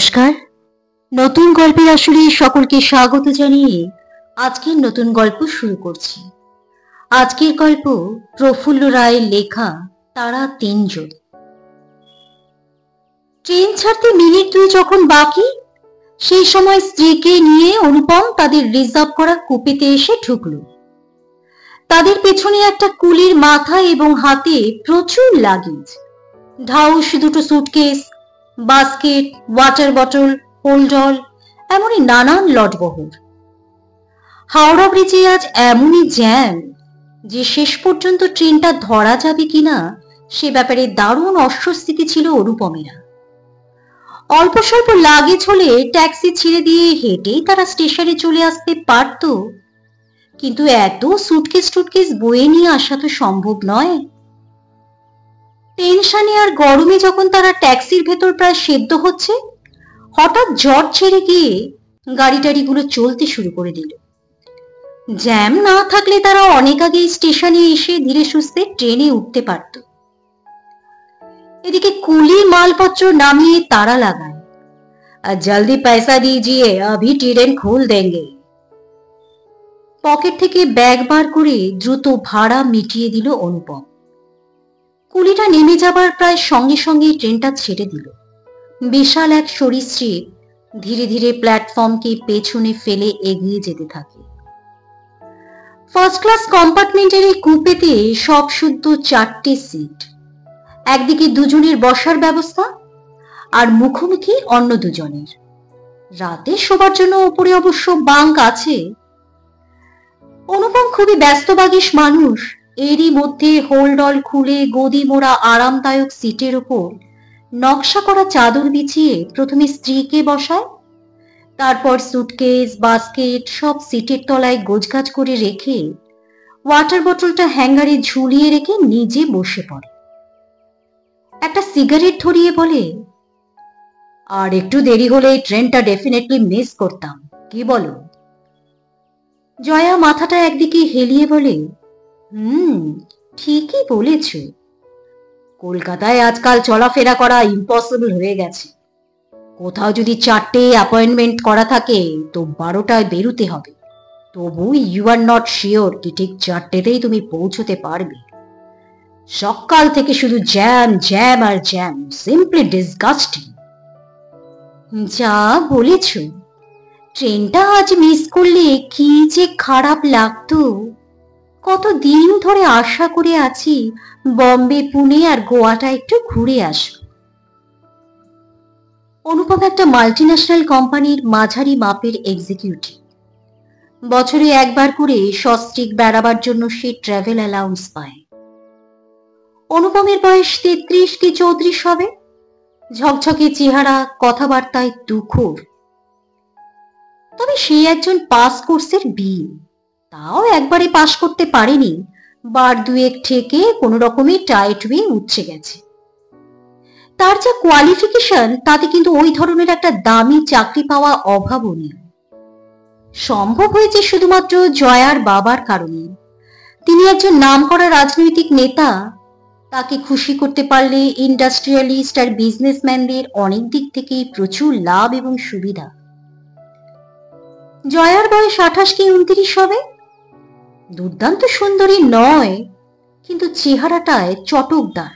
নমস্কার। নতুন গল্পের আসরে সকলকে স্বাগত জানিয়ে আজকের নতুন গল্প শুরু করছি। আজকের গল্প প্রফুল্ল রায়ের লেখা তারা তিনজন। ট্রেন ছাড়তে মিনিট 2 যখন বাকি, সেই সময় স্ত্রীকে নিয়ে অনুপম তাদের রিজার্ভ করা কুপেতে এসে ঢুকল। তাদের পেছনে একটা কুলির মাথা এবং হাতে প্রচুর লাগেজ, ঢাউস দুটো suitcase, basket, water bottle, holdall, এমনই নানান লটবহর। হাওড়া ব্রিজে আজ এমনই জ্যাম যে শেষ পর্যন্ত ট্রেনটা ধরা যাবে কিনা সে ব্যাপারে দারুণ অস্বস্তিতে ছিল অনুপমেরা। অল্প স্বল্প লাগেজ হলে ট্যাক্সি ছেড়ে দিয়ে হেঁটেই তারা স্টেশনে চলে আসতে পারত, কিন্তু এত সুটকেস বয়ে নিয়ে আসা তো সম্ভব নয়। টেনশনে আর গরমে যখন তারা ট্যাক্সির ভেতর প্রায় সেদ্ধ হচ্ছে, হঠাৎ ঝড় ছেড়ে গিয়ে গাড়ি টাড়িগুলো চলতে শুরু করে দিল। জ্যাম না থাকলে তারা অনেক আগেই স্টেশনে এসে ধীরে সুস্থে ট্রেনে উঠতে পারত। এদিকে কুলি মালপত্র নামিয়ে তারা লাগায়, আর জলদি পয়সা দিজিয়ে अभी ट्रेन खोल देंगे। পকেট থেকে ব্যাগ বার করে দ্রুত ভাড়া মিটিয়ে দিল অনুপম। কুলিটা নেমে যাবার প্রায় সঙ্গে সঙ্গে ট্রেনটা ছেড়ে দিল। বিশাল এক সরীসৃপ ধীরে ধীরে প্ল্যাটফর্মকে পেছনে ফেলে এগিয়ে যেতে থাকে। ফার্স্ট ক্লাস কম্পার্টমেন্টের এই কুপেতে সব শুদ্ধ 4টে সিট। একদিকে দুজনের বসার ব্যবস্থা, আর মুখোমুখি অন্য দুজনের। রাতে শোবার জন্য উপরে অবশ্য বাঙ্ক আছে। অনুপম খুবই ব্যস্তবাগীশ মানুষ, এরই মধ্যে হোল্ডল খুলে গদি মোড়া আরামদায়ক সিটের ওপর নকশা করা চাদর বিছিয়ে প্রথমে স্ত্রীকে বসায়, তারপর সুটকেস, বাস্কেট সব সিটের তলায় গোছগাছ করে রেখে ওয়াটার বোতলটা হ্যাঙ্গারে ঝুলিয়ে রেখে নিজে বসে পড়ে। একটা সিগারেট ধরিয়ে বলে, আর একটু দেরি হলে ট্রেনটা ডেফিনেটলি মিস করতাম, কি বলো? জয়া মাথাটা একদিকে হেলিয়ে বলে, ঠিকই বলেছ। কলকাতায় আজকাল চলাফেরা করা ইম্পসিবল হয়ে গেছে। কোথাও যদি 4টে অ্যাপয়েন্টমেন্ট করা থাকে তো 12টায় বেরোতে হবে। তবু ইউ আর নট শিওর কি ঠিক 4টেতেই তুমি পৌঁছতে পারবে। সকাল থেকে শুধু জ্যাম জ্যাম আর জ্যাম, সিম্পলি ডিসগাস্টিং। যা বলেছ, ট্রেনটা আজ মিস করলে কি যে খারাপ লাগতো। কতদিন ধরে আশা করে আছি বম্বে, পুনে আর গোয়াটা একটু ঘুরে আসব। অনুপম একটা মাল্টিন্যাশনাল কোম্পানির মাঝারি মাপের এক্সিকিউটিভ। বছরে একবার করে সস্ত্রীক বেড়াবার জন্য সে ট্রাভেল অ্যালাউন্স পায়। অনুপমের বয়স 33 কি 34 হবে। ঝকঝকে চেহারা, কথাবার্তায় তুখোর। তবে সে একজন পাস কোর্সের বিয়ে, তাও একবারে পাশ করতে পারেনি, বার দুয়েক থেকে কোনো রকমে টাইট ওয়ে উঠছে গেছে। তার যা কোয়ালিফিকেশন তাতে কিন্তু ওই ধরনের একটা দামি চাকরি পাওয়া অভাবনীয়। সম্ভব হয়েছে শুধুমাত্র জয়ার বাবার কারণে। তিনি একজন নামকরা রাজনৈতিক নেতা, তাকে খুশি করতে পারলে ইন্ডাস্ট্রিয়ালিস্ট আর বিজনেসম্যানদের অনেক দিক থেকেই প্রচুর লাভ এবং সুবিধা। জয়ার বয়স 28 কি 29 হবে। দুর্দান্ত সুন্দরী নয়, কিন্তু চেহারাটায় চটকদার।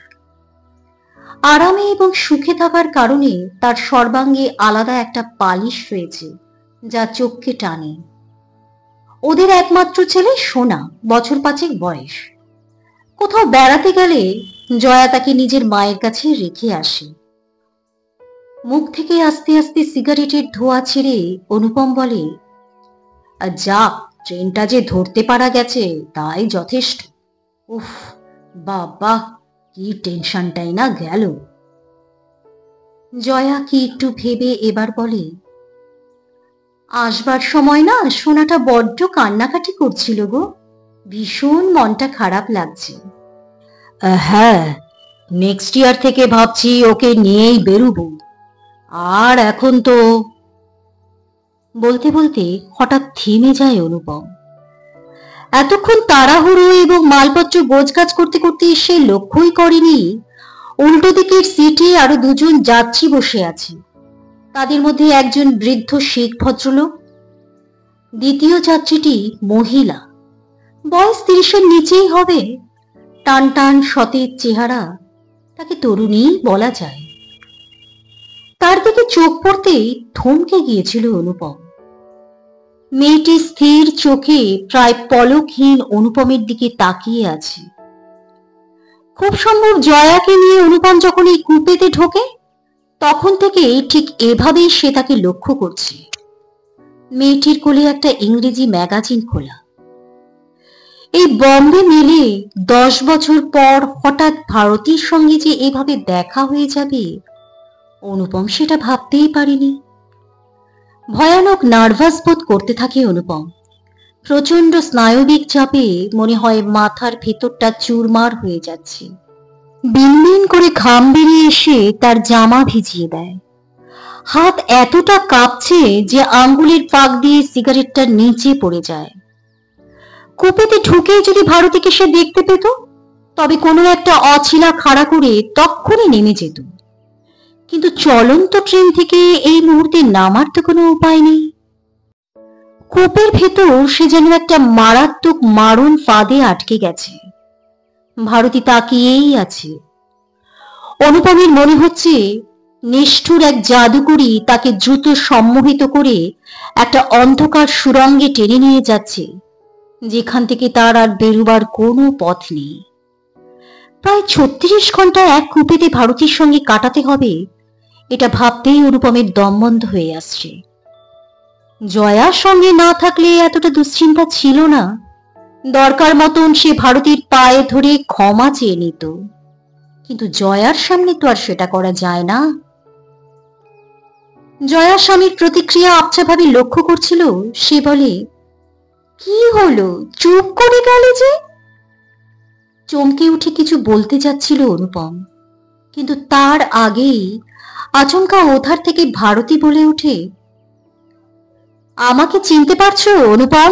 আরামে এবং সুখে থাকার কারণে তার সর্বাঙ্গে আলাদা একটা পালিশ রয়েছে যা চোখকে টানে। ওদের একমাত্র ছেলে সোনা, বছর 5 বয়স। কোথাও বেড়াতে গেলে জয়া তাকে নিজের মায়ের কাছে রেখে আসে। মুখ থেকে আস্তে আস্তে সিগারেটের ধোঁয়া ছেড়ে অনুপম বলে, যাক, ট্রেনটা যে ধরতে পারা গেছে তাই যথেষ্ট। উফ বাবা, কি টেনশনটাই না গেল। জয়া কি একটু ভেবে এবার বলে, আসবার সময় না সোনাটা বড্ড কান্নাকাটি করছিল গো, ভীষণ মনটা খারাপ লাগছে। হ্যাঁ, নেক্সট ইয়ার থেকে ভাবছি ওকে নিয়েই বেরোবো। আর এখন তো। বলতে বলতে হঠাৎ থেমে যায় অনুপম। এতক্ষণ তাড়াহুড়ো এবং মালপত্র গোছগাছ করতে করতে সে লক্ষ্যই করেনি উল্টো দিকের সিটে আরো দুজন যাত্রী বসে আছে। তাদের মধ্যে একজন বৃদ্ধ শিখ ভদ্রলোক, দ্বিতীয় যাত্রীটি মহিলা, বয়স 30-এর নিচেই হবে, টান টান সতেজ চেহারা, তাকে তরুণী বলা যায়। তার দিকে চোখ পড়তেই থমকে গিয়েছিল অনুপম। মেয়েটি স্থির চোখে প্রায় পলকহীন অনুপমের দিকে তাকিয়ে আছে। খুব সম্ভব জয়াকে নিয়ে অনুপম যখন এই কূপেতে ঢোকে তখন থেকে ঠিক এভাবেই সে তাকে লক্ষ্য করছে। মেয়েটির কোলে একটা ইংরেজি ম্যাগাজিন খোলা। এই বম্বে মেলে 10 বছর পর হঠাৎ ভারতীর সঙ্গে যে এভাবে দেখা হয়ে যাবে অনুপম সেটা ভাবতেই পারেনি। ভয়ানক নার্ভাস বোধ করতে থাকে অনুপম। প্রচন্ড স্নায়বিক চাপে মনে হয় মাথার ভেতরটা চুরমার হয়ে যাচ্ছে। বিনবিন করে ঘাম বেরিয়ে এসে তার জামা ভিজিয়ে দেয়। হাত এতটা কাঁপছে যে আঙ্গুলের ফাঁক দিয়ে সিগারেটটা নিচে পড়ে যায়। কূপেতে ঢুকে যদি ভারতীকে সে দেখতে পেত তবে কোনো একটা অছিলা খাড়া করে তক্ষুনি নেমে যেত, কিন্তু চলন্ত ট্রেন থেকে এই মুহূর্তে নামার তো কোনো উপায় নেই। কূপের ভেতর সে যেন একটা মারাত্মক মারণ ফাঁদে আটকে গেছে। ভারতী তাকিয়েই আছে। অনুপমের মনে হচ্ছে নিষ্ঠুর এক জাদুকরী তাকে দ্রুত সম্মোহিত করে একটা অন্ধকার সুড়ঙ্গে টেনে নিয়ে যাচ্ছে, যেখান থেকে তার আর বেরুবার কোনো পথ নেই। প্রায় 36 ঘন্টা এক কূপেতে ভারতীর সঙ্গে কাটাতে হবে, এটা ভাবতেই অনুপমের দম বন্ধ হয়ে আসছে। জয়ার সঙ্গে না থাকলে এতটা দুশ্চিন্তা ছিল না। দরকার মতন সে ভারতীর পায়ে ধরে ক্ষমা চেয়ে নিত, কিন্তু জয়ার সামনে তো আর সেটা করা যায় না। জয়া স্বামীর প্রতিক্রিয়া আবছাভাবে লক্ষ্য করছিল। সে বলে, কি হলো, চুপ করে গেলে যে? চমকে উঠে কিছু বলতে যাচ্ছিল অনুপম, কিন্তু তার আগেই আচমকা ওধার থেকে ভারতী বলে ওঠে, আমাকে চিনতে পারছো অনুপম?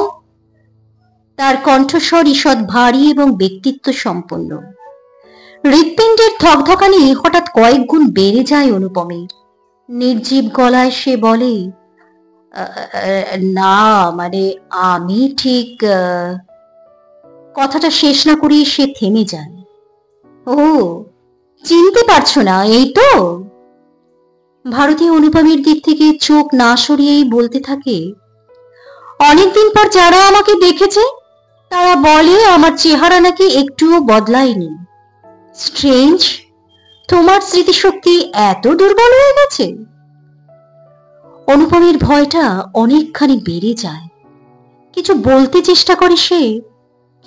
তার কণ্ঠস্বর ঈষৎ ভারী এবং ব্যক্তিত্ব সম্পন্ন। হৃৎপিণ্ডের ধকধকানি হঠাৎ কয়েক গুণ বেড়ে যায় অনুপমের। নির্জীব গলায় সে বলে, না মানে আমি ঠিক। কথাটা শেষ না করে সে থেমে যায়। ও, চিনতে পারছো না, এই তো? ভারতী অনুপমের দিক থেকে চোখ না সরিয়েই বলতে থাকে, অনেকদিন পর যারা আমাকে দেখেছে তারা বলে আমার চেহারা নাকি একটুও বদলায়নি। স্ট্রেঞ্জ, তোমার স্মৃতিশক্তি এত দুর্বল হয়ে গেছে? অনুপমের ভয়টা অনেকখানি বেড়ে যায়। কিছু বলতে চেষ্টা করে সে,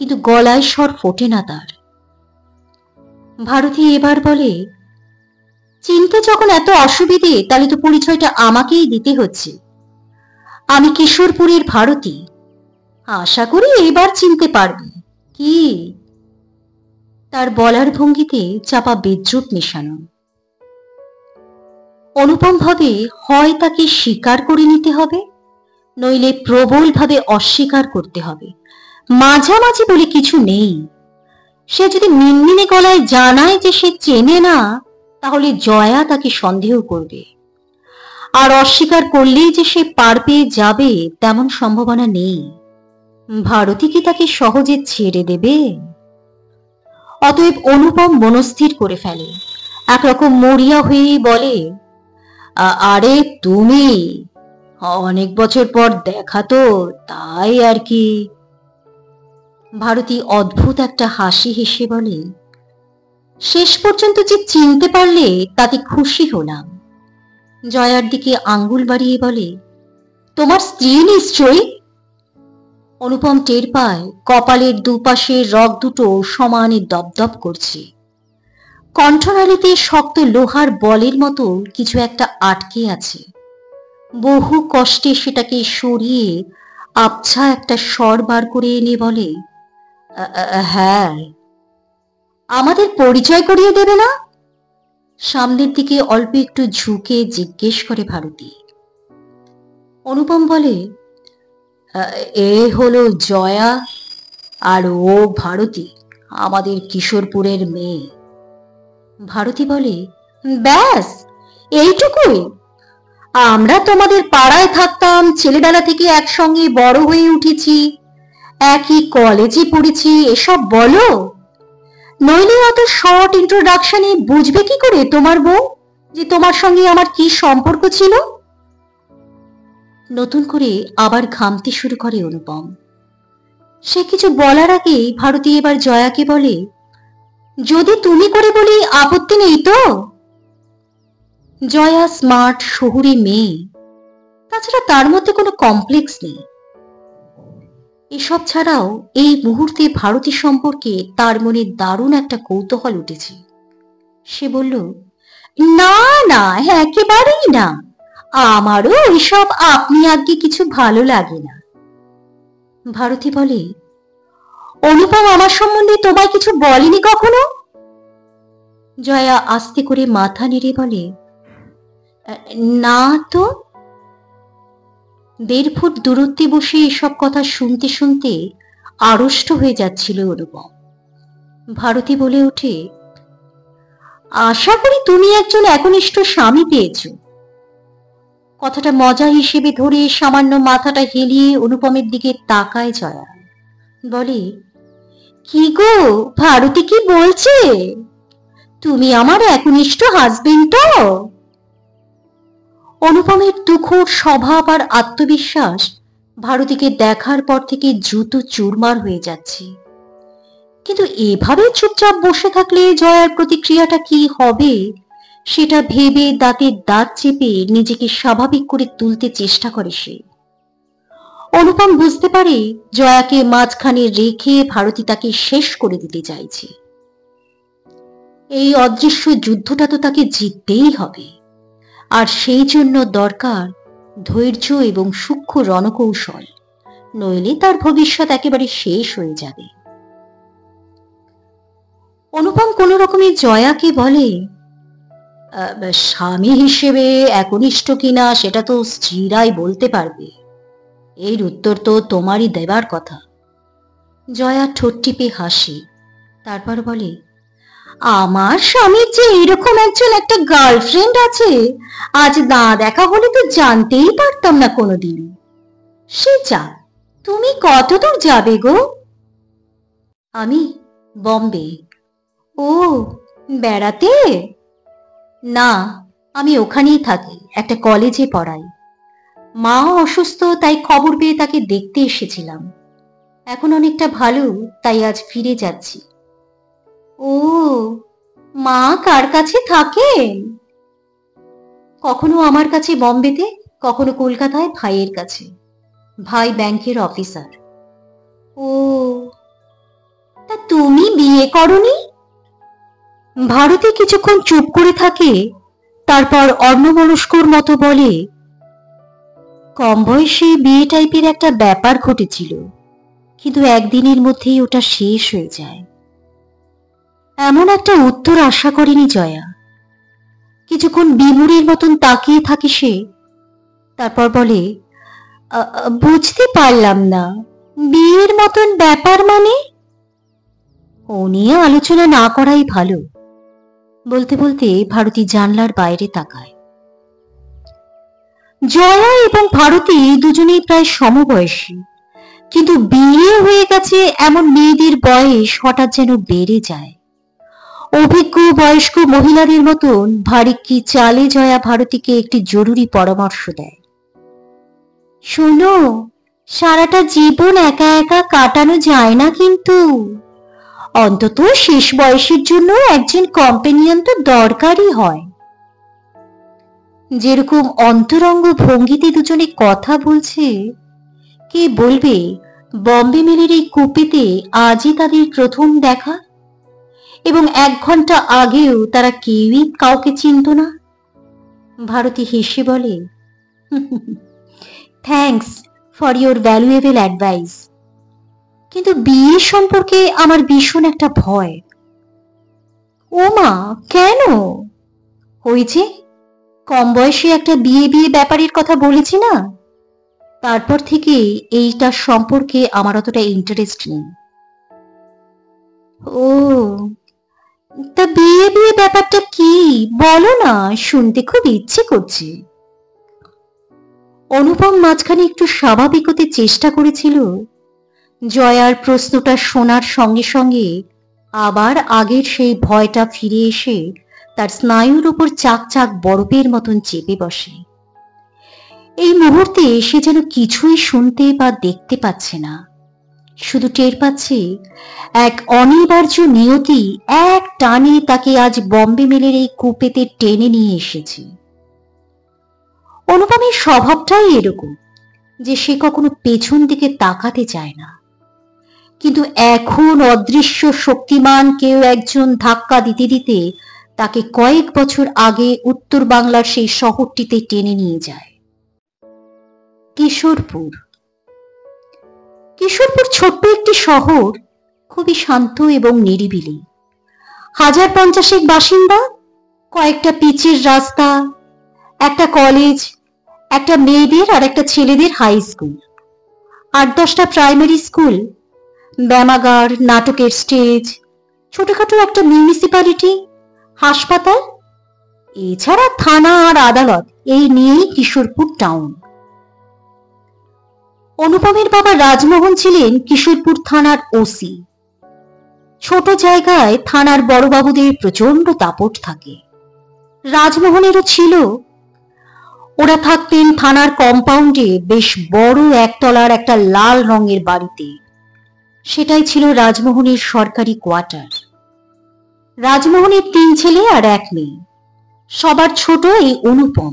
কিন্তু গলায় স্বর ফোটে না তার। ভারতী এবার বলে, চিনতে যখন এত অসুবিধে তাহলে তো পরিচয়টা আমাকেই দিতে হচ্ছে। আমি কিশোরপুরের ভারতী। আশা করি এবার চিনতে পারবে। কি? তার বলার ভঙ্গিতে চাপা বিদ্রুপ মেশানো। অনুপম ভাবে হয় তাকে স্বীকার করে নিতে হবে, নইলে প্রবলভাবে অস্বীকার করতে হবে। মাঝামাঝি বলে কিছু নেই। সে যদি মিনমিনে গলায় জানায় যে সে চেনে না, তাহলে জয়া তাকে সন্দেহ করবে, আর অস্বীকার করলেই যে সে পার পেয়ে যাবে তেমন সম্ভাবনা নেই। ভারতী কি তাকে সহজে ছেড়ে দেবে? অতএব অনুপম মনস্থির করে ফেলে, একরকম মরিয়া হয়েই বলে, আরে তুমি, অনেক বছর পর দেখা তো, তাই আর কি। ভারতী অদ্ভুত একটা হাসি হেসে বলে, শেষ পর্যন্ত যে চিনতে পারলে তাতে খুশি হলাম। জয়ার দিকে আঙ্গুল বাড়িয়ে বলে, তোমার স্ত্রী নিশ্চয়ই? অনুপম টের পায় কপালের দুপাশে রগ দুটো সমানে দপদপ করছে। কণ্ঠনালীতে শক্ত লোহার বলের মতো কিছু একটা আটকে আছে। বহু কষ্টে সেটাকে সরিয়ে আবছা একটা স্বর বার করে এনে বলে, হ্যাঁ। আমাদের পরিচয় করিয়ে দেবে না? সামনের দিকে অল্প একটু ঝুঁকে জিজ্ঞেস করে ভারতী। অনুপম বলে, এ হলো জয়া, আর ও ভারতী, আমাদের কিশোরপুরের মেয়ে। ভারতী বলে, ব্যাস এইটুকুই? আমরা তোমাদের পাড়ায় থাকতাম, ছেলেবেলা থেকে একসঙ্গে বড় হয়ে উঠেছি, একই কলেজে পড়েছি, এসব বলো। নইলে অত শর্ট ইন্ট্রোডাকশনে বুঝবে কি করে তোমার বউ যে তোমার সঙ্গে আমার কি সম্পর্ক ছিল? নতুন করে আবার ঘামতে শুরু করে অনুপম। সে কিছু বলার আগেই ভারতী এবার জয়াকে বলে, যদি তুমি করে বলি আপত্তি নেই তো? জয়া স্মার্ট শহুরে মেয়ে, তাছাড়া তার মধ্যে কোনো কমপ্লেক্স নেই। এসব ছাড়াও এই মুহূর্তে ভারতী সম্পর্কে তার মনে দারুণ একটা কৌতূহল উঠেছে। সে বলল, না না, একেবারেই না, আমারও এসব আপনি আগে কিছু ভালো লাগে না। ভারতী বলে, অনুপম আমার সম্বন্ধে তোমায় কিছু বলেনি কখনো? জয়া আস্তে করে মাথা নেড়ে বলে, না তো। 1.5 ফুট দূরত্বে বসে এসব কথা শুনতে শুনতে আড়ষ্ট হয়ে যাচ্ছিল অনুপম। ভারতী বলে ওঠে, আশা করি তুমি একজন একনিষ্ঠ স্বামী পেয়েছ। কথাটা মজা হিসেবে ধরে সামান্য মাথাটা হেলিয়ে অনুপমের দিকে তাকায় জয়া। বলে, কি গো ভারতী, কি বলছে? তুমি আমার একনিষ্ঠ হাজবেন্ড তো? অনুপমের তুখোড় স্বভাব আর আত্মবিশ্বাস ভারতীকে দেখার পর থেকে জুতো চুরমার হয়ে যাচ্ছে। কিন্তু এভাবে চুপচাপ বসে থাকলে জয়ার প্রতিক্রিয়াটা কি হবে সেটা ভেবে দাঁতে দাঁত চেপে নিজেকে স্বাভাবিক করে তুলতে চেষ্টা করে সে। অনুপম বুঝতে পারে জয়াকে মাঝখানে রেখে ভারতী তাকে শেষ করে দিতে চাইছে। এই অদৃশ্য যুদ্ধটা তো তাকে জিততেই হবে, আর সেই জন্য দরকার ধৈর্য এবং সূক্ষ্ম রণকৌশল, নইলে তার ভবিষ্যৎ একেবারে শেষ হয়ে যাবে। অনুপম কোন রকমে জয়াকে বলে, স্বামী হিসেবে একনিষ্ঠ কিনা সেটা তো স্ত্রীরাই বলতে পারবে, এর উত্তর তো তোমারই দেবার কথা। জয়া ঠোঁট টিপে হাসে, তারপর বলে, আমার স্বামীর যে এরকম একটা গার্লফ্রেন্ড আছে, আজ না দেখা হলে তো জানতেই পারতাম না কোনোদিন। সে যা, তুমি কত দূর যাবে গো? আমি বম্বে। ও, বেড়াতে? না, আমি ওখানেই থাকি, একটা কলেজে পড়াই। মা অসুস্থ, তাই খবর পেয়ে তাকে দেখতে এসেছিলাম। এখন অনেকটা ভালো, তাই আজ ফিরে যাচ্ছি। ও, মা কার কাছে থাকেন? কখনো আমার কাছে বম্বেতে, কখনো কলকাতায় ভাইয়ের কাছে। ভাই ব্যাংকের অফিসার। ও, তা তুমি বিয়ে করনি? ভারতী কিছুক্ষণ চুপ করে থাকে, তারপর অন্যমনস্কর মতো বলে, কম বয়সে বিয়ে টাইপের একটা ব্যাপার ঘটেছিল, কিন্তু একদিনের মধ্যেই ওটা শেষ হয়ে যায়। এমন একটা উত্তর আশা করেনি জয়া। কিছুক্ষণ বিমূঢ়ের মতন তাকিয়ে থাকে সে, তারপর বলে, বুঝতে পারলাম না, বিয়ের মতন ব্যাপার মানে? ও নিয়ে আলোচনা না করাই ভালো। বলতে বলতে ভারতী জানলার বাইরে তাকায়। জয়া এবং ভারতী দুজনেই প্রায় সমবয়সী, কিন্তু বিয়ে হয়ে গেছে এমন মেয়েদের বয়স হঠাৎ যেন বেড়ে যায়। অভিজ্ঞ বয়স্ক মহিলাদের মতন ভারী কি চালে জয়া ভারতীকে একটি জরুরি পরামর্শ দেয়। শোনো, সারাটা জীবন একা একা কাটানো যায় না, কিন্তু অন্তত শেষ বয়সের জন্য একজন কম্পেনিয়ন তো দরকারই হয়। যেরকম অন্তরঙ্গ ভঙ্গিতে দুজনে কথা বলছে, কে বলবে বম্বে মেলের এই কুপিতে আজই তাদের প্রথম দেখা, এবং 1 ঘন্টা আগেও তারা কেউই কাউকে চিনত না। ভারতী হেসে বলে, thanks for your valuable advice, কিন্তু বিয়ে সম্পর্কে আমার ভীষণ একটা ভয়। ও মা, কেন? হয়েছে, কম বয়সে একটা বিয়ে ব্যাপারের কথা বলেছি না, তারপর থেকে এইটার সম্পর্কে আমার অতটা ইন্টারেস্ট নেই। ও, তা বিয়ে ব্যাপারটা কি বলো না, শুনতে খুব ইচ্ছে করছে। অনুপম মাঝখানে একটু স্বাভাবিক হতে চেষ্টা করেছিল। জয়ার প্রশ্নটা শোনার সঙ্গে সঙ্গে আবার আগের সেই ভয়টা ফিরে এসে তার স্নায়ুর উপর চাক চাক বরফের মতন চেপে বসে। এই মুহূর্তে সে যেন কিছুই শুনতে বা দেখতে পাচ্ছে না, শুধু টের পাচ্ছে এক অনিবার্য নিয়তি এক টানে তাকে আজ বম্বে মেলের এই কূপেতে টেনে নিয়ে এসেছে। অনুপমের স্বভাবটাই এরকম যে সে কখনো পেছন দিকে তাকাতে চায় না, কিন্তু এখন অদৃশ্য শক্তিমান কেউ একজন ধাক্কা দিতে দিতে তাকে কয়েক বছর আগে উত্তর বাংলার সেই শহরটিতে টেনে নিয়ে যায়। কিশোরপুর। কিশোরপুর ছোট্ট একটি শহর, খুবই শান্ত এবং নিরিবিলি। ১৫০০ বাসিন্দা, কয়েকটা পিচের রাস্তা, একটা কলেজ, একটা মেয়েদের আর একটা ছেলেদের হাই স্কুল, ৮-১০টা প্রাইমারি স্কুল, ব্যায়ামাগার, নাটকের স্টেজ, ছোটখাটো একটা মিউনিসিপ্যালিটি, হাসপাতাল, এছাড়া থানা আর আদালত, এই নিয়েই কিশোরপুর টাউন। অনুপমের বাবা রাজমোহন ছিলেন কিশোরপুর থানার ওসি। ছোট জায়গায় থানার বড়বাবুদের প্রচন্ড দাপট থাকে, রাজমোহনেরও ছিল। ওরা থাকতেন থানার কম্পাউন্ডে বেশ বড় একতলার একটা লাল রঙের বাড়িতে। সেটাই ছিল রাজমোহনের সরকারি কোয়ার্টার। রাজমোহনের ৩ ছেলে আর ১ মেয়ে, সবার ছোট এই অনুপম।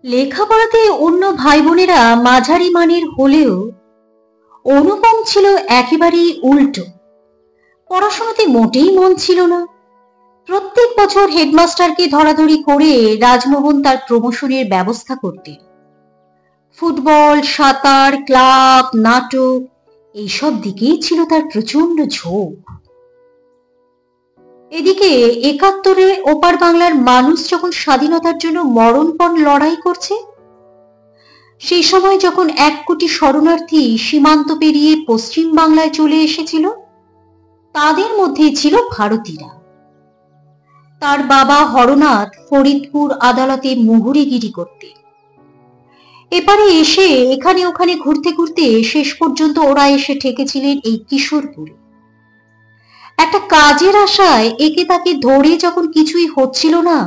লেখাপড়াতে অন্য ভাই বোনেরা মাঝারি মানের হলেও অনুপম ছিল একেবারেই উল্টো। পড়াশোনাতে মোটেই মন ছিল না। প্রত্যেক বছর হেডমাস্টারকে ধরাধরি করে রাজমোহন তার প্রমোশনের ব্যবস্থা করতেন। ফুটবল, সাঁতার, ক্লাব, নাটক, এইসব দিকেই ছিল তার প্রচন্ড ঝোঁক। এদিকে ৭১-এ ওপার বাংলার মানুষ যখন স্বাধীনতার জন্য মরণপণ লড়াই করছে, সেই সময় যখন ১ কোটি শরণার্থী সীমান্ত পেরিয়ে পশ্চিম বাংলায় চলে এসেছিল, তাদের মধ্যেই ছিল ভারতীরা। তার বাবা হরনাথ ফরিদপুর আদালতে মুহুরিগিরি করতেন। এপারে এসে এখানে ওখানে ঘুরতে ঘুরতে শেষ পর্যন্ত ওরা এসে ঠেকেছিলেন এই কিশোরপুরে। একটা কাজের আশায় একে তাকে ধরে যখন কিছুই হচ্ছিল না,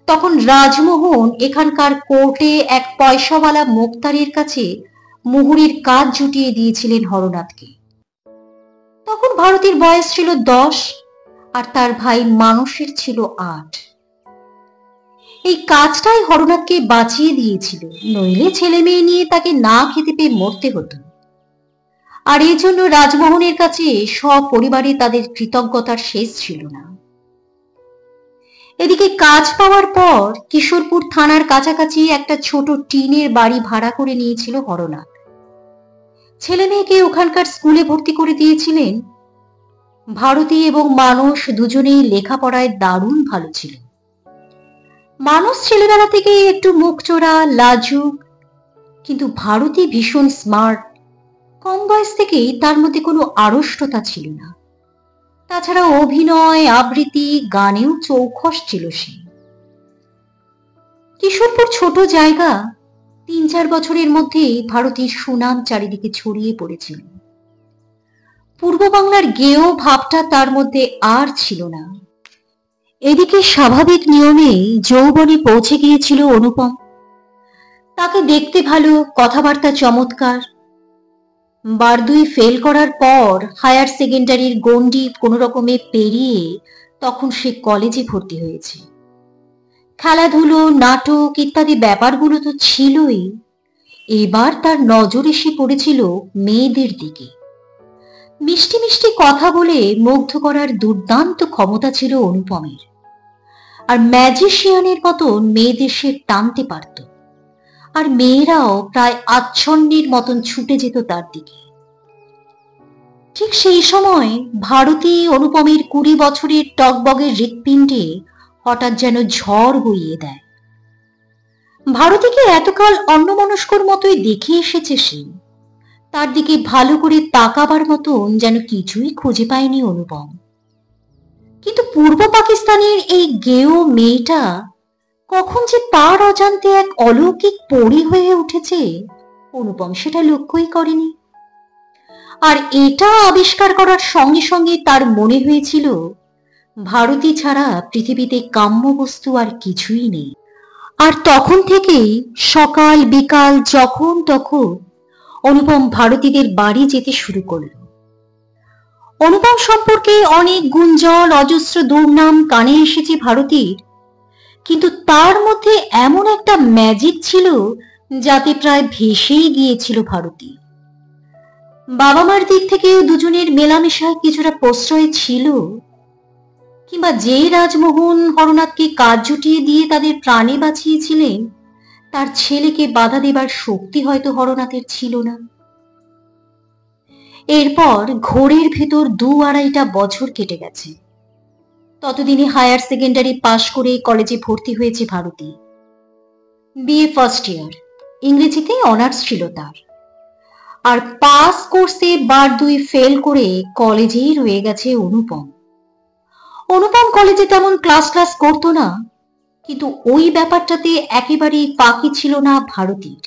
তখন রাজমোহন এখানকার কোর্টে এক পয়সাওয়ালা মোক্তারের কাছে মুহুরির কাজ জুটিয়ে দিয়েছিলেন হরনাথকে। তখন ভারতীর বয়স ছিল ১০ আর তার ভাই মানসের ছিল ৮। এই কাজটাই হরনাথকে বাঁচিয়ে দিয়েছিল, নইলে ছেলে মেয়ে নিয়ে তাকে না খেতে পেয়ে মরতে হতো। আর এই জন্য রাজমোহনের কাছে সপরিবারে তাদের কৃতজ্ঞতার শেষ ছিল না। এদিকে কাজ পাওয়ার পর কিশোরপুর থানার কাছাকাছি একটা ছোট টিনের বাড়ি ভাড়া করে নিয়েছিল হরনাথ। ছেলে মেয়েকে ওখানকার স্কুলে ভর্তি করে দিয়েছিলেন। ভারতী এবং মানস দুজনেই লেখাপড়ায় দারুণ ভালো ছিল। মানস ছেলেবেলা থেকে একটু মুখচোরা, লাজুক, কিন্তু ভারতী ভীষণ স্মার্ট। কম বয়স থেকেই তার মধ্যে কোনো আড়ষ্টতা ছিল না। তাছাড়া অভিনয়, আবৃত্তি, গানেও চৌখস ছিল সে। কিশোরপুর ছোট জায়গা, ৩-৪ বছরের মধ্যেই ভারতীর সুনাম চারিদিকে ছড়িয়ে পড়েছিল। পূর্ব বাংলার গেয় ভাবটা তার মধ্যে আর ছিল না। এদিকে স্বাভাবিক নিয়মে যৌবনে পৌঁছে গিয়েছিল অনুপম। তাকে দেখতে ভালো, কথাবার্তা চমৎকার। বার ২ ফেল করার পর হায়ার সেকেন্ডারির গণ্ডি কোনো রকমে পেরিয়ে তখন সে কলেজে ভর্তি হয়েছে। খেলাধুলো, নাটক ইত্যাদি ব্যাপারগুলো তো ছিলই, এবার তার নজর এসে পড়েছিল মেয়েদের দিকে। মিষ্টি মিষ্টি কথা বলে মুগ্ধ করার দুর্দান্ত ক্ষমতা ছিল অনুপমের, আর ম্যাজিশিয়ানের মতন মেয়েদের সে টানতে পারত, আর মেয়েরাও প্রায় আচ্ছন্নের মতন ছুটে যেত তার দিকে। ঠিক সেই সময় ভারতী অনুপমের ২০ বছরের টকবগের হৃৎপিণ্ডে হঠাৎ যেন ঝড় বইয়ে দেয়। ভারতীকে এতকাল অন্যমনস্কর মতোই দেখে এসেছে সে, তার দিকে ভালো করে তাকাবার মতন যেন কিছুই খুঁজে পায়নি অনুপম। কিন্তু পূর্ব পাকিস্তানের এই গেয় মেয়েটা কখন যে তার অজান্তে এক অলৌকিক পরী হয়ে উঠেছে অনুপম সেটা লক্ষ্যই করেনি। আর এটা আবিষ্কার করার সঙ্গে সঙ্গে তার মনে হয়েছিল ভারতী ছাড়া পৃথিবীতে কাম্য বস্তু আর কিছুই নেই। আর তখন থেকেই সকাল বিকাল যখন তখন অনুপম ভারতীদের বাড়ি যেতে শুরু করল। অনুপম সম্পর্কে অনেক গুঞ্জন অজস্র দুর্নাম কানে এসেছে ভারতীর, কিন্তু তার মধ্যে এমন একটা ম্যাজিক ছিল যাতে প্রায় ভেসেই গিয়েছিল ভারতী। বাবা মার দিক থেকেও দুজনের মেলামেশায় কিছুটা প্রশ্রয় ছিল, কিংবা যে রাজমোহন হরনাথকে কাজ জুটিয়ে দিয়ে তাদের প্রাণে বাঁচিয়েছিলেন তার ছেলেকে বাধা দেবার শক্তি হয়তো হরনাথের ছিল না। এরপর ঘোরের ভেতর 2-2.5টা বছর কেটে গেছে। ততদিনে হায়ার সেকেন্ডারি পাশ করে কলেজে ভর্তি হয়েছে ভারতী। বিএ ফার্স্ট ইয়ার, ইংরেজিতে অনার্স ছিল তার। আর পাস কোর্সে বার 2 ফেল করে কলেজেই রয়ে গেছে অনুপম। অনুপম কলেজে তেমন ক্লাস করতো না, কিন্তু ওই ব্যাপারটাতে একেবারেই ফাঁকি ছিল না ভারতীর।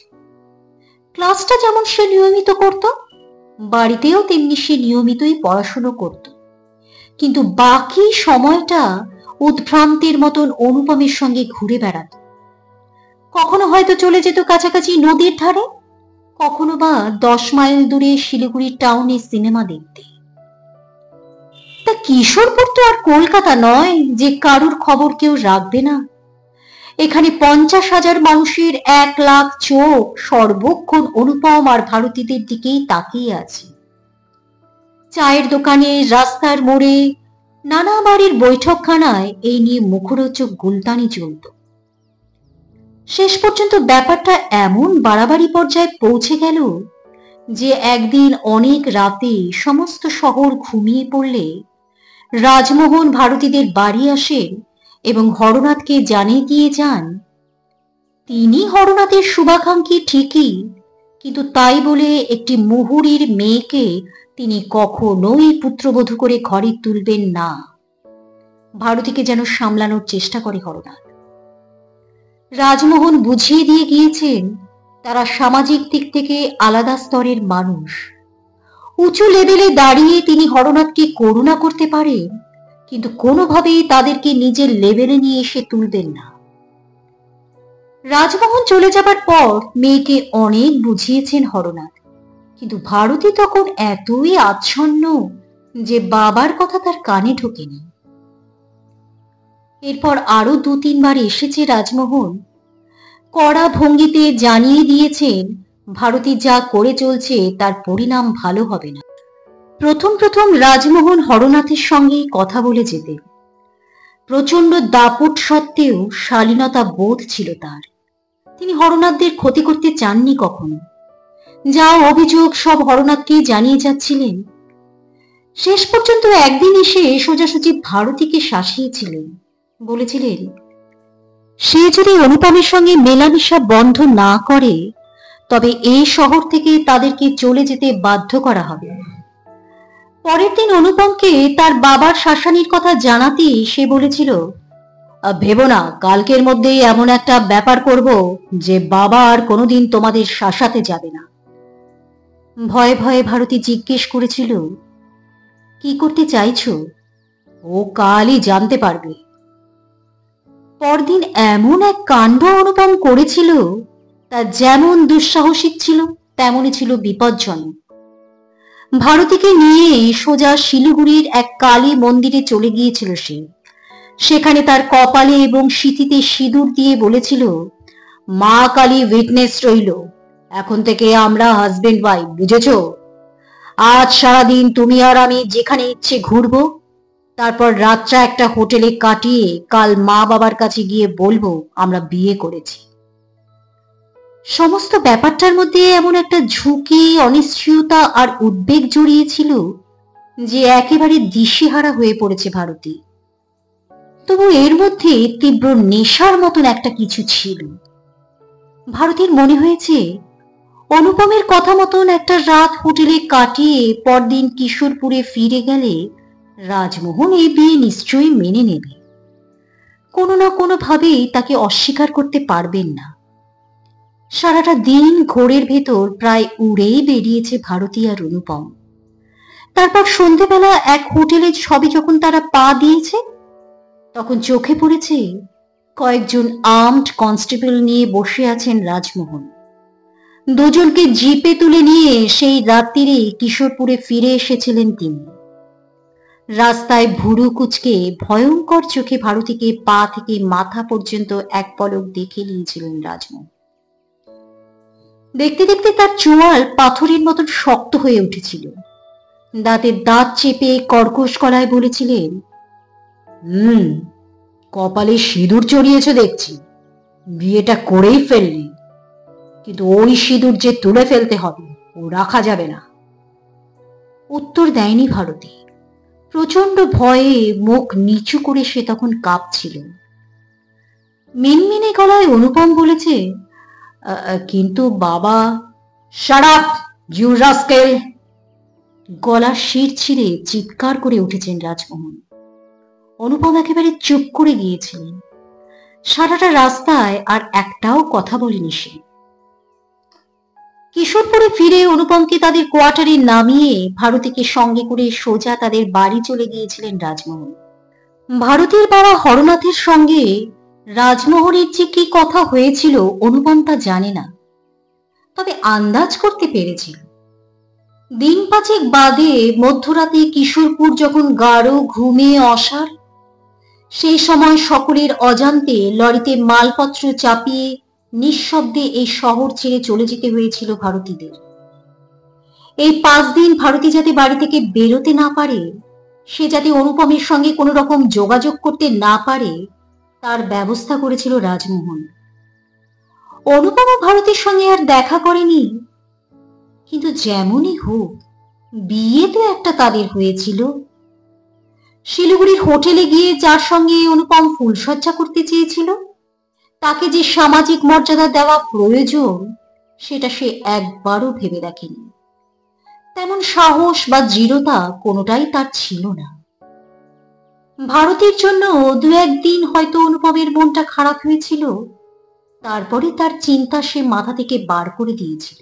ক্লাসটা যেমন সে নিয়মিত করত, বাড়িতেও তেমনি সে নিয়মিতই পড়াশুনো করত, কিন্তু বাকি সময়টা উদ্ভ্রান্তের মতন অনুপমের সঙ্গে ঘুরে বেড়াত। কখনো হয়তো চলে যেত কাছাকাছি নদীর ধারে, কখনো বা 10 মাইল দূরে শিলিগুড়ি টাউনে সিনেমা দেখতে। তা কিশোরপুর তো আর কলকাতা নয় যে কারুর খবর কেউ রাখবে না। এখানে 50,000 মানুষের 1 লাখ চোখ সর্বক্ষণ অনুপম আর ভারতীদের দিকেই তাকিয়ে আছে। চায়ের দোকানে, রাস্তার মোড়ে, নানা বাড়ির বৈঠকখানায় এই নিয়ে মুখরোচক গুলতানি চলত। শেষ পর্যন্ত ব্যাপারটা এমন বাড়াবাড়ি পর্যায়ে পৌঁছে গেল যে একদিন অনেক রাতে সমস্ত শহর ঘুমিয়ে পড়লে রাজমোহন ভারতীদের বাড়ি আসেন এবং হরনাথকে জানিয়ে দিয়ে যান তিনি হরনাথের শুভাকাঙ্ক্ষী ঠিকই, কিন্তু তাই বলে একটি মুহুরীর মেয়েকে তিনি কখনোই পুত্রবধূ করে ঘরে তুলবেন না। ভারতীকে যেন সামলানোর চেষ্টা করে হরনাথ। রাজমোহন বুঝিয়ে দিয়ে গিয়েছেন তারা সামাজিক দিক থেকে আলাদা স্তরের মানুষ। উঁচু লেভেলে দাঁড়িয়ে তিনি হরনাথকে করুণা করতে পারেন, কিন্তু কোনোভাবেই তাদেরকে নিজের লেভেলে নিয়ে এসে তুলবেন না। রাজমোহন চলে যাবার পর মেয়েকে অনেক বুঝিয়েছেন হরনাথ, কিন্তু ভারতী তখন এতই আচ্ছন্ন যে বাবার কথা তার কানে ঢোকেনি। এরপর আরো 2-3 বার এসেছে রাজমোহন, কড়া ভঙ্গিতে জানিয়ে দিয়েছেন ভারতী যা করে চলছে তার পরিণাম ভালো হবে না। প্রথম রাজমোহন হরনাথের সঙ্গে কথা বলে যেতে, প্রচন্ড দাপট সত্ত্বেও শালীনতা বোধ ছিল তার। তিনি হরনাথদের ক্ষতি করতে চাননি কখনো। যা অভিযোগ সব হরনাথকে জানিয়ে যাচ্ছিলেন। শেষ পর্যন্ত একদিন এসে সোজাসুজি ভারতীকে শাসিয়েছিলেন, বলেছিলেন সে যদি অনুপমের সঙ্গে মেলামেশা বন্ধ না করে তবে এই শহর থেকে তাদেরকে চলে যেতে বাধ্য করা হবে। পরের দিন অনুপমকে তার বাবার শাসানির কথা জানাতেই সে বলেছিল, ভেবো না, কালকের মধ্যেই এমন একটা ব্যাপার করব যে বাবা আর কোনোদিন তোমাদের শাসাতে যাবে না। ভয়ে ভয়ে ভারতী জিজ্ঞেস করেছিল, কি করতে চাইছো? ও কালই জানতে পারবে। পরদিন এমন এক কাণ্ড অনুপম করেছিল তা যেমন দুঃসাহসিক ছিল তেমনই ছিল বিপজ্জনক। ভারতীকে নিয়ে সোজা শিলিগুড়ির এক কালী মন্দিরে চলে গিয়েছিল সে। সেখানে তার কপালে এবং সিঁথিতে সিঁদুর দিয়ে বলেছিল, মা কালী উইটনেস রইল, এখন থেকে আমরা হাজবেন্ড ওয়াইফ, বুঝেছো? আজ সারাদিন তুমি আর আমি যেখানে ইচ্ছে ঘুরবো, তারপর রাতটা একটা হোটেলে কাটিয়ে কাল মা বাবার কাছে গিয়ে বলবো আমরা বিয়ে করেছি। সমস্ত ব্যাপারটার মধ্যে এমন একটা ঝুঁকি, অনিশ্চয়তা আর উদ্বেগ জড়িয়েছিল যে একেবারে দিশেহারা হয়ে পড়েছে ভারতী। তবু এর মধ্যে তীব্র নেশার মতন একটা কিছু ছিল। ভারতীর মনে হয়েছে অনুপমের কথা মতন একটা রাত হোটেলে কাটিয়ে পরদিন কিশোরপুরে ফিরে গেলে রাজমোহন এই বিয়ে নিশ্চয়ই মেনে নেবে। কোনো না কোনো ভাবেই তাকে অস্বীকার করতে পারবেন না। সারাটা দিন ঘোরের ভেতর প্রায় উড়েই বেরিয়েছে ভারতী আর অনুপম। তারপর সন্ধেবেলা এক হোটেলে সবে যখন তারা পা দিয়েছে, তখন চোখে পড়েছে কয়েকজন আর্মড কনস্টেবল নিয়ে বসে আছেন রাজমোহন। দুজনকে জিপে তুলে নিয়ে সেই রাত্রিরে কিশোরপুরে ফিরে এসেছিলেন তিনি। রাস্তায় ভুরু কুচকে ভয়ঙ্কর চোখে ভারতীকে পা থেকে মাথা পর্যন্ত এক পলক দেখে নিয়েছিলেন রাজমোহন। দেখতে দেখতে তার চোয়াল পাথরের মতন শক্ত হয়ে উঠেছিল। দাঁতের দাঁত চেপে কর্কশ গলায় বলেছিলেন, কপালে সিঁদুর চড়িয়েছ দেখছি, বিয়েটা করেই ফেললি, কিন্তু ওই সিঁদুর যে তুলে ফেলতে হবে, ও রাখা যাবে না। উত্তর দেয়নি ভারতী। প্রচন্ড ভয়ে মুখ নিচু করে সে তখন কাঁপছিল। মিনমিনে গলায় অনুপম বলেছে, কিন্তু বাবা। Shut up you rascal! গলার শির ছিঁড়ে চিৎকার করে উঠেছেন রাজমোহন। অনুপম একেবারে চুপ করে গিয়েছিলেন। সারাটা রাস্তায় আর একটাও কথা বলেনি সে। কিশোরপুরে ফিরে অনুপমকে তাদের কোয়ার্টারে নামিয়ে ভারতীকে সঙ্গে করে সোজা তাদের বাড়ি চলে গিয়েছিলেন রাজমোহন। ভারতীর বাবা হরনাথের সঙ্গে রাজমোহনের যে কি কথা হয়েছিল অনুপম তা জানে না, তবে আন্দাজ করতে পেরেছিল। দিন পাঁচেক বাদে মধ্যরাতে কিশোরপুর যখন গাঢ় ঘুমে অসার, সেই সময় সকলের অজান্তে লরিতে মালপত্র চাপিয়ে নিঃশব্দে এই শহর ছেড়ে চলে যেতে হয়েছিল ভারতীদের। এই 5 দিন ভারতী যাতে বাড়ি থেকে বেরোতে না পারে, সে যাতে অনুপমের সঙ্গে কোনো রকম যোগাযোগ করতে না পারে, তার ব্যবস্থা করেছিল রাজমোহন। অনুপম ভারতীর সঙ্গে আর দেখা করেনি, কিন্তু যেমনই হোক বিয়ে তো একটা তাদের হয়েছিল। শিলিগুড়ির হোটেলে গিয়ে যার সঙ্গে অনুপম ফুলসজ্জা করতে চেয়েছিল, তাকে যে সামাজিক মর্যাদা দেওয়া প্রয়োজন সেটা সে একবারও ভেবে দেখেনি। তেমন সাহস বা দৃঢ়তা কোনোটাই তার ছিল না। ভারতীর জন্য 2-1 দিন হয়তো অনুপমের মনটা খারাপ হয়েছিল, তারপরে তার চিন্তা সে মাথা থেকে বার করে দিয়েছিল।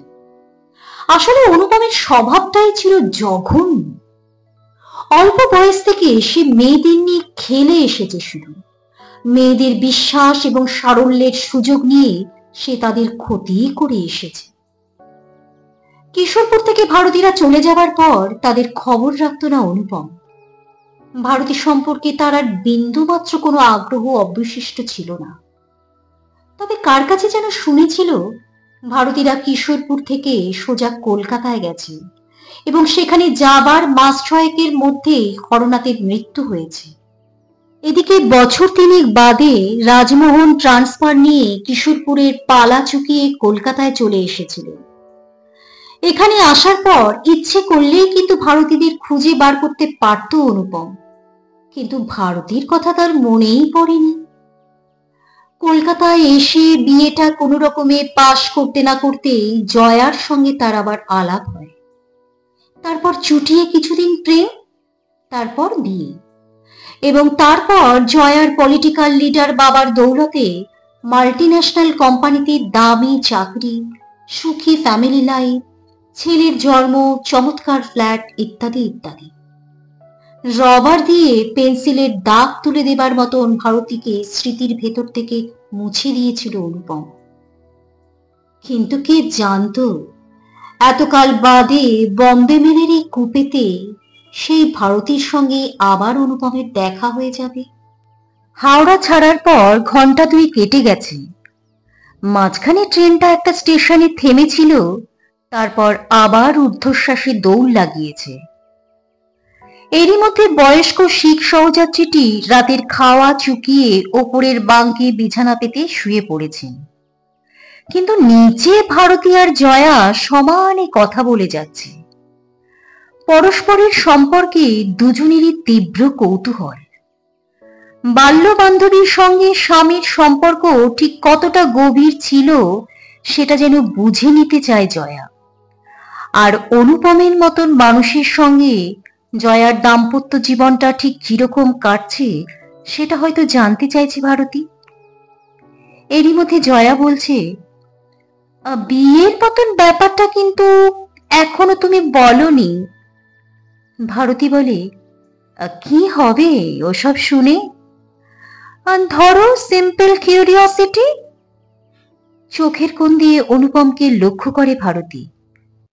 আসলে অনুপমের স্বভাবটাই ছিল জঘন্য। অল্প বয়স থেকে সে মেয়েদের নিয়ে খেলে এসেছে শুধু। মেয়েদের বিশ্বাস এবং সারল্যের সুযোগ নিয়ে সে তাদের ক্ষতি করে এসেছে। কিশোরপুর থেকে ভারতীরা চলে যাবার পর তাদের খবর রাখত না অনুপম। ভারতী সম্পর্কে তার আর বিন্দুমাত্র কোনো আগ্রহ অবশিষ্ট ছিল না। তবে কার কাছে যেন শুনেছিল ভারতীরা কিশোরপুর থেকে সোজা কলকাতায় গেছে এবং সেখানে যাবার মাস 6-এর মধ্যেই হরনাথের মৃত্যু হয়েছে। এদিকে বছর 3 বাদে রাজমোহন ট্রান্সফার নিয়ে কিশোরপুরের পালা চুকিয়ে কলকাতায় চলে এসেছিলেন। এখানে আসার পর ইচ্ছে করলেই কিন্তু ভারতীদের খুঁজে বার করতে পারত অনুপম, কিন্তু ভারতীর কথা তার মনেই পড়েনি। কলকাতায় এসে বিয়েটা কোনো রকমে পাশ করতে না করতেই জয়ার সঙ্গে তার আবার আলাপ হয়। তারপর চুটিয়ে কিছুদিন প্রেম, তারপর বিয়ে, এবং তারপর জয়ার পলিটিক্যাল লিডার বাবার দৌলতে মাল্টিন্যাশনাল কোম্পানিতে দামি চাকরি, সুখী ফ্যামিলি লাইফ, ছেলের জন্ম, চমৎকার ফ্ল্যাট ইত্যাদি ইত্যাদি। রবার দিয়ে পেন্সিলের দাগ তুলে দেবার মতন ভারতীকে স্মৃতির ভেতর থেকে মুছে দিয়েছিল অনুপম। কিন্তু কে জানতো এতকাল বাদে বম্বে মেলের এই কুপেতে সেই ভারতীর সঙ্গে আবার অনুপমের দেখা হয়ে যাবে। হাওড়া ছাড়ার পর ঘন্টা 2 কেটে গেছে। মাঝখানে ট্রেনটা একটা স্টেশনে থেমেছিল, তারপর আবার ঊর্ধ্বশ্বাসে দৌড় লাগিয়েছে। এরই মধ্যে বয়স্ক শিখ সহযাত্রীটি রাতের খাওয়া চুকিয়ে ওপরের বাঙ্কে বিছানা পেতে শুয়ে পড়েছেন, কিন্তু নিচে ভারতী আর জয়া সমানে কথা বলে যাচ্ছে। পরস্পরের সম্পর্কে দুজনেরই তীব্র কৌতূহল। বাল্য বান্ধবীর সঙ্গে স্বামীর সম্পর্ক ঠিক কতটা গভীর ছিল সেটা যেন বুঝে নিতে চায় জয়া। আর অনুপমের মতন মানুষের সঙ্গে জয়ার দাম্পত্য জীবনটা ঠিক কিরকম কাটছে সেটা হয়তো জানতে চাইছে ভারতী। এরই মধ্যে জয়া বলছে, বিয়ের মতন ব্যাপারটা কিন্তু এখনো তুমি বলনি। ভারতী বলে, কি হবে ওসব শুনে? ধরো সিম্পল কিউরিওসিটি। চোখের কোণ দিয়ে অনুপমকে লক্ষ্য করে ভারতী।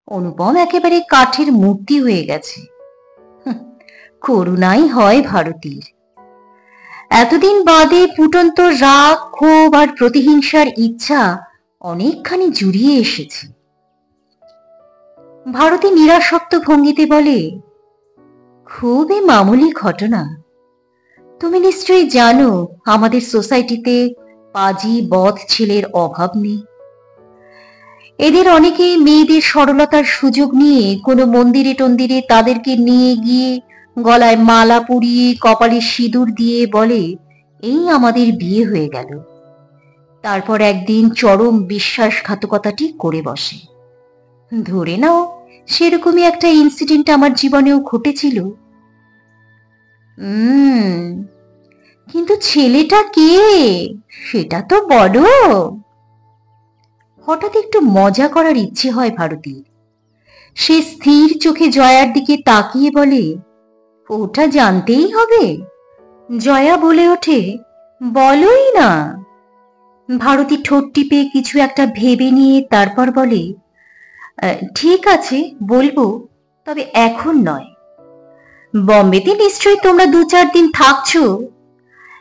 অনুপম একেবারে কাঠের মূর্তি হয়ে গেছে। করুণাই হয় ভারতীর। এতদিন বাদে ফুটন্ত রাগ, ক্ষোভ আর প্রতিহিংসার ইচ্ছা অনেকখানি জুড়িয়ে এসেছে। ভারতী নিরাসক্ত ভঙ্গিতে বলে, খুবই মামুলি ঘটনা। তুমি নিশ্চয়ই জানো আমাদের সোসাইটিতে পাজি বদ ছেলের অভাব নেই। এদের অনেকেই মেয়েদের সরলতার সুযোগ নিয়ে কোনো মন্দিরে টন্দিরে তাদেরকে নিয়ে গিয়ে গলায় মালা পরিয়ে কপালে সিঁদুর দিয়ে বলে, এই আমাদের বিয়ে হয়ে গেল। তারপর একদিন চরম বিশ্বাসঘাতকতাটি করে বসে। ধরে নাও সেরকমই একটা ইনসিডেন্ট আমার জীবনেও ঘটেছিল। কিন্তু ছেলেটা কে সেটা তো বলো। হঠাৎ একটু মজা করার ইচ্ছে হয় ভারতীর। সে স্থির চোখে জয়ার দিকে তাকিয়ে বলে, ওটা জানতেই হবে? জয়া বলে ওঠে, বলোই না। ভারতী ঠোঁট টিপে কিছু একটা ভেবে নিয়ে তারপর বলে, ঠিক আছে বলবো, তবে এখন নয়। বম্বেতে নিশ্চয়ই তোমরা 2-4 দিন থাকছো।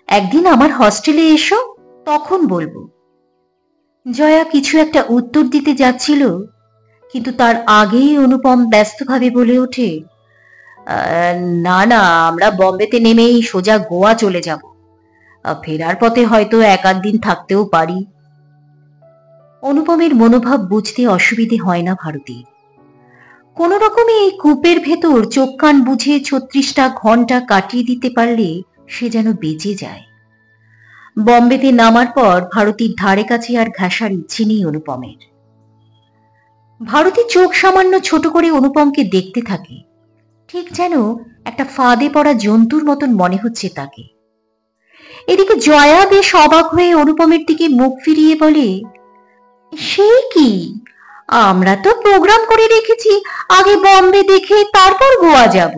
একদিন আমার হস্টেলে এসো, তখন বলবো। জয়া কিছু একটা উত্তর দিতে যাচ্ছিল, কিন্তু তার আগেই অনুপম ব্যস্তভাবে বলে ওঠে, না না, আমরা বম্বেতে নেমেই সোজা গোয়া চলে যাব। ফেরার পথে হয়তো 1-8 দিন থাকতেও পারি। অনুপমের মনোভাব বুঝতে অসুবিধে হয় না ভারতী। কোন রকমে এই কূপের ভেতর চোখ কান বুঝে 36টা ঘন্টা কাটিয়ে দিতে পারলে সে যেন বেঁচে যায়। বম্বেতে নামার পর ভারতীর ধারে কাছে আর ঘেঁষার ইচ্ছে নেই অনুপমের। ভারতী চোখ সামান্য ছোট করে অনুপমকে দেখতে থাকে, ঠিক যেন একটা ফাঁদে পড়া জন্তুর মতন মনে হচ্ছে তাকে। এদিকে জয়া বেশ অবাক হয়ে অনুপমের দিকে মুখ ফিরিয়ে বলে, সে কি, আমরা তো প্রোগ্রাম করে রেখেছি আগে বম্বে দেখে তারপর গোয়া যাব।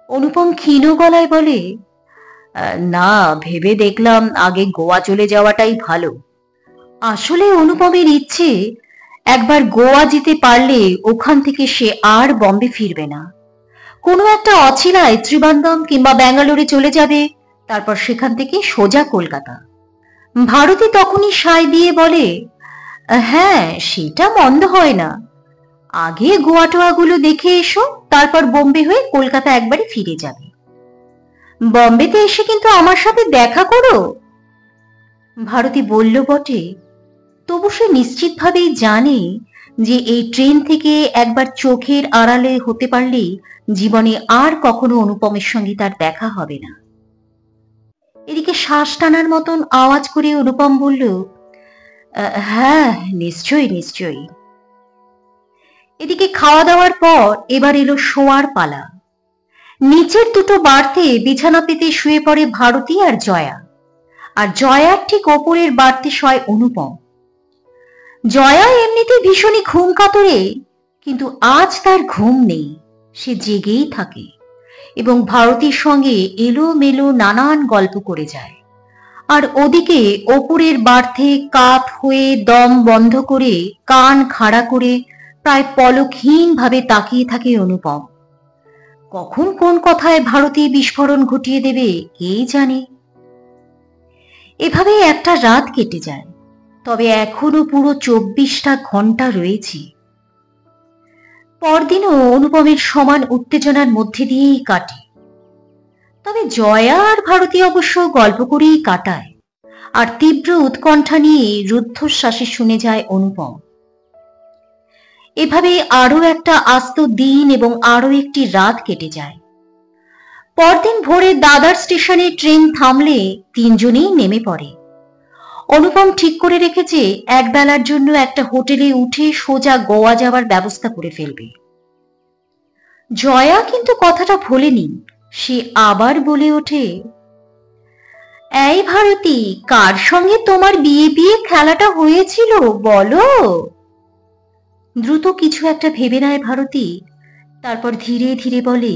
অনুপম ক্ষীণ গলায় বলে, না, ভেবে দেখলাম আগে গোয়া চলে যাওয়াটাই ভালো। আসলে অনুপমের ইচ্ছে, একবার গোয়া যেতে পারলে ওখান থেকে সে আর বম্বে ফিরবে না। কোনো একটা অচিলায় ত্রিবান্ধম কিংবা ব্যাঙ্গালোরে চলে যাবে, তারপর সেখান থেকে সোজা কলকাতা। ভারতী তখনই সায় দিয়ে বলে, হ্যাঁ সেটা মন্দ হয় না। আগে গোয়া টোয়াগুলো দেখে এসো, তারপর বোম্বে হয়ে কলকাতা একবারে ফিরে যাবে। বম্বেতে এসে কিন্তু আমার সাথে দেখা করো। ভারতী বলল বটে, তবু সে নিশ্চিতভাবেই জানে যে এই ট্রেন থেকে একবার চোখের আড়ালে হতে পারলেই জীবনে আর কখনো অনুপমের সঙ্গে তার দেখা হবে না। এদিকে শ্বাস টানার মতন আওয়াজ করে অনুপম বলল, হ্যাঁ নিশ্চয়ই নিশ্চয়ই। এদিকে খাওয়া দাওয়ার পর এবার এলো শোয়ার পালা। নিচের দুটো বার্থে বিছানা পেতে শুয়ে পড়ে ভারতী আর জয়া, আর জয়ার ঠিক ওপরের বার্থে শয় অনুপম। জয়া এমনিতে ভীষণই ঘুম কাতরে, কিন্তু আজ তার ঘুম নেই, সে জেগেই থাকে এবং ভারতীর সঙ্গে এলোমেলো নানান গল্প করে যায়। আর ওদিকে ওপরের বার্থে কাত হয়ে দম বন্ধ করে কান খাড়া করে প্রায় পলকহীন ভাবে তাকিয়ে থাকে অনুপম। কখন কোন কথায় ভারতী বিস্ফোরণ ঘটিয়ে দেবে কে জানে। এভাবে একটা রাত কেটে যায়, তবে এখনো পুরো 24টা ঘন্টা রয়েছে। পরদিনও অনুপমের সমান উত্তেজনার মধ্যে দিয়েই কাটে। তবে জয়া আর ভারতী অবশ্য গল্প করেই কাটায়, আর তীব্র উৎকণ্ঠা নিয়ে রুদ্ধশ্বাসে শুনে যায় অনুপম। এভাবে আরো একটা আস্ত দিন এবং আরো একটি রাত কেটে যায়। পরদিন ভোরে দাদার স্টেশনে ট্রেন থামলে তিনজনেই নেমে পড়ে। অনুপম ঠিক করে রেখেছে একবেলার জন্য একটা হোটেলে উঠে সোজা গোয়া যাওয়ার ব্যবস্থা করে ফেলবে। জয়া কিন্তু কথাটা ভোলেনি, সে আবার বলে ওঠে, এই ভারতী, কার সঙ্গে তোমার বিয়ে বিয়ে খেলাটা হয়েছিল বলো? দ্রুত কিছু একটা ভেবে নেয় ভারতী, তারপর ধীরে ধীরে বলে,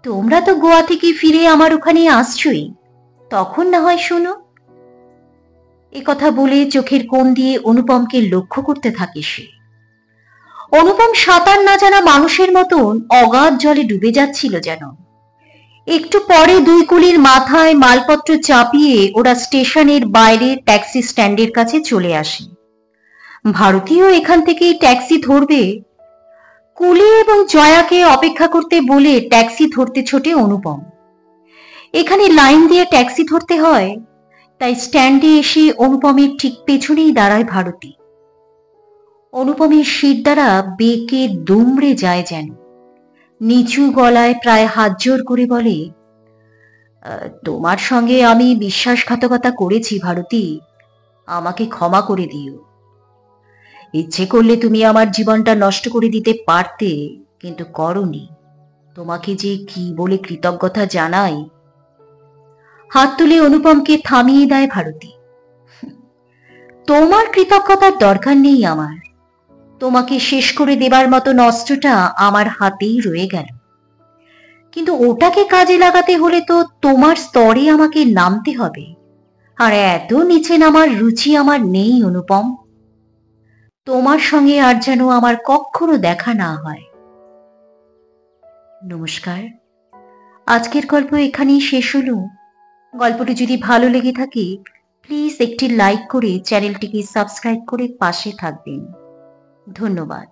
তোমরা তো গোয়া থেকে ফিরে আমার ওখানে আসছোই, তখন না হয় শোনো। এ কথা বলে চোখের কোণ দিয়ে অনুপমকে লক্ষ্য করতে থাকে সে। অনুপম সাঁতার না জানা মানুষের মতন অগাধ জলে ডুবে যাচ্ছিল যেন। একটু পরে দুই কুলির মাথায় মালপত্র চাপিয়ে ওরা স্টেশনের বাইরে ট্যাক্সি স্ট্যান্ডের কাছে চলে আসে। ভারতীয় এখান থেকেই ট্যাক্সি ধরবে। কুলি এবং জয়াকে অপেক্ষা করতে বলে ট্যাক্সি ধরতে ছোটে অনুপম। এখানে লাইন দিয়ে ট্যাক্সি ধরতে হয়, তাই স্ট্যান্ডে এসে অনুপমের ঠিক পেছনেই দাঁড়ায় ভারতী। অনুপমের শির দ্বারা বেঁকে দুমড়ে যায় যেন। নিচু গলায় প্রায় হাত জোর করে বলে, তোমার সঙ্গে আমি বিশ্বাসঘাতকতা করেছি ভারতী, আমাকে ক্ষমা করে দিও। ইচ্ছে করলে তুমি আমার জীবনটা নষ্ট করে দিতে পারতে, কিন্তু করনি। তোমাকে যে কি বলে কৃতজ্ঞতা জানাই। হাত তুলে অনুপমকে থামিয়ে দেয় ভারতী। তোমার কৃতজ্ঞতার দরকার নেই আমার। তোমাকে শেষ করে দেবার মতো অস্ত্রটা আমার হাতেই রয়ে গেল, কিন্তু ওটাকে কাজে লাগাতে হলে তো তোমার স্তরে আমাকে নামতে হবে, আর এত নিচে নামার রুচি আমার নেই অনুপম। তোমার সঙ্গে আর যেন আমার কখনো দেখা না হয়। নমস্কার, আজকের গল্প এখানেই শেষ হলো। গল্পটি যদি ভালো লেগে থাকে, প্লিজ একটি লাইক করে চ্যানেলটিকে সাবস্ক্রাইব করে পাশে থাকবেন। ধন্যবাদ।